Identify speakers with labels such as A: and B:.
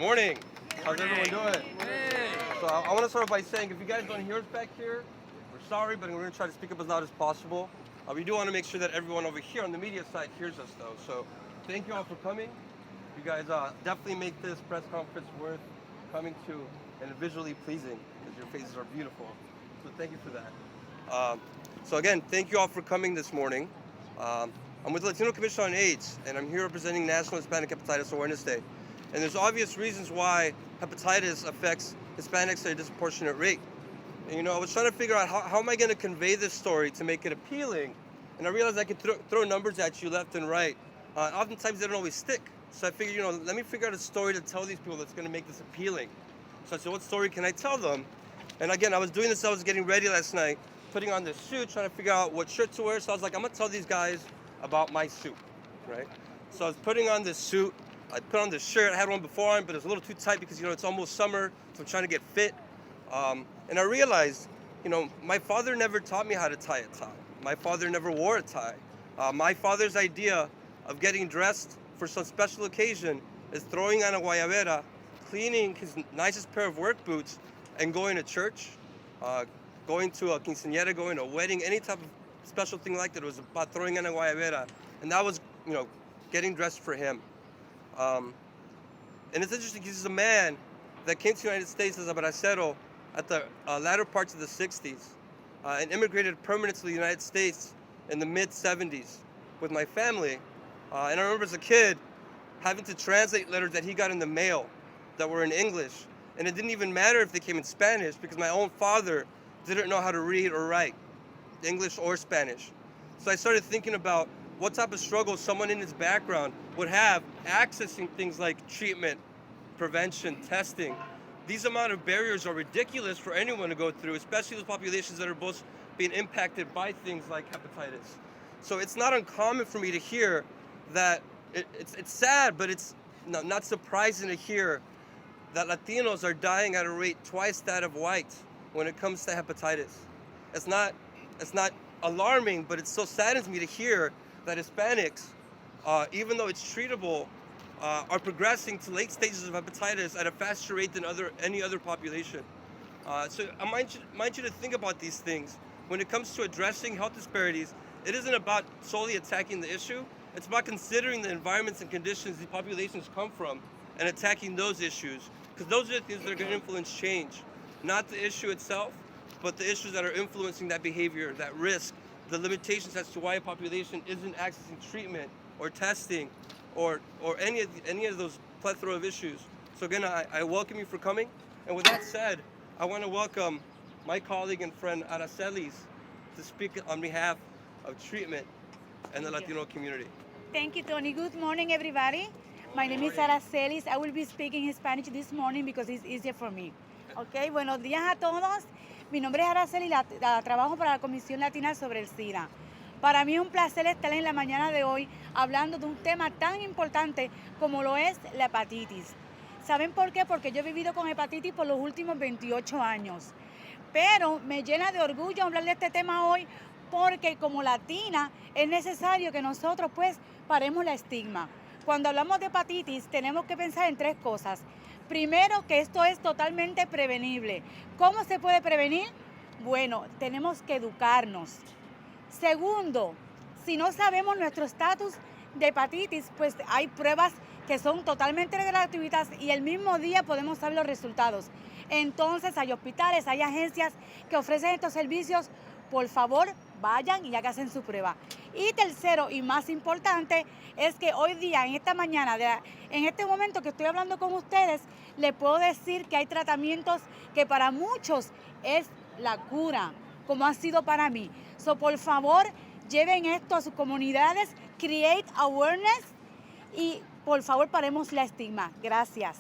A: Morning. How's everyone doing? So I want to start off by saying, if you guys don't hear us back here, we're sorry, but we're going to try to speak up as loud as possible. We do want to make sure that everyone over here on the media side hears us, though. So thank you all for coming. You guys definitely make this press conference worth coming to and visually pleasing, because your faces are beautiful. So thank you for that. So again, thank you all for coming this morning. I'm with the Latino Commission on AIDS, and I'm here representing National Hispanic Hepatitis Awareness Day. And there's obvious reasons why hepatitis affects Hispanics at a disproportionate rate. And, I was trying to figure out how am I going to convey this story to make it appealing, and I realized I could throw numbers at you left and right. Oftentimes they don't always stick. So I figured, let me figure out a story to tell these people that's going to make this appealing. So I said, what story can I tell them? And again, I was doing this, I was getting ready last night, putting on this suit, trying to figure out what shirt to wear. So I was like, I'm going to tell these guys about my suit, right? So I was putting on this suit. I put on this shirt. I had one before on, but it was a little too tight because, it's almost summer, so I'm trying to get fit. And I realized, my father never taught me how to tie a tie. My father never wore a tie. My father's idea of getting dressed for some special occasion is throwing on a guayabera, cleaning his nicest pair of work boots, and going to church, going to a quinceañera, going to a wedding, any type of special thing like that. It was about throwing on a guayabera. And that was, getting dressed for him. And it's interesting because he's a man that came to the United States as a bracero at the latter parts of the 60s and immigrated permanently to the United States in the mid-70s with my family. And I remember as a kid having to translate letters that he got in the mail that were in English. And it didn't even matter if they came in Spanish because my own father didn't know how to read or write, English or Spanish. So I started thinking about what type of struggle someone in his background would have accessing things like treatment, prevention, testing. These amount of barriers are ridiculous for anyone to go through, especially those populations that are both being impacted by things like hepatitis. So it's not uncommon for me to hear that it's sad, but it's not surprising to hear that Latinos are dying at a rate twice that of whites when it comes to hepatitis. It's not alarming, but it still saddens me to hear that Hispanics, even though it's treatable, are progressing to late stages of hepatitis at a faster rate than any other population. So I mind you to think about these things. When it comes to addressing health disparities, it isn't about solely attacking the issue. It's about considering the environments and conditions these populations come from and attacking those issues, because those are the things that are going to influence change. Not the issue itself, but the issues that are influencing that behavior, that risk, the limitations as to why a population isn't accessing treatment or testing or any of those plethora of issues. So again, I welcome you for coming. And with that said, I want to welcome my colleague and friend Aracelis to speak on behalf of treatment and the Latino community.
B: Thank you, Tony. Good morning, everybody. My name is Aracelis. I will be speaking in Spanish this morning because it's easier for me. Okay, buenos días a todos. Mi nombre es Araceli, trabajo para la Comisión Latina sobre el SIDA. Para mí es un placer estar en la mañana de hoy hablando de un tema tan importante como lo es la hepatitis. ¿Saben por qué? Porque yo he vivido con hepatitis por los últimos 28 años. Pero me llena de orgullo hablar de este tema hoy porque como latina es necesario que nosotros paremos la estigma. Cuando hablamos de hepatitis tenemos que pensar en tres cosas. Primero, que esto es totalmente prevenible. ¿Cómo se puede prevenir? Bueno, tenemos que educarnos. Segundo, si no sabemos nuestro estatus de hepatitis, pues hay pruebas que son totalmente gratuitas y el mismo día podemos saber los resultados. Entonces hay hospitales, hay agencias que ofrecen estos servicios. Por favor, vayan y háganse su prueba. Y tercero y más importante es que hoy día, en esta mañana, en este momento que estoy hablando con ustedes, les puedo decir que hay tratamientos que para muchos es la cura, como ha sido para mí. So, por favor, lleven esto a sus comunidades, create awareness y por favor paremos la estigma. Gracias.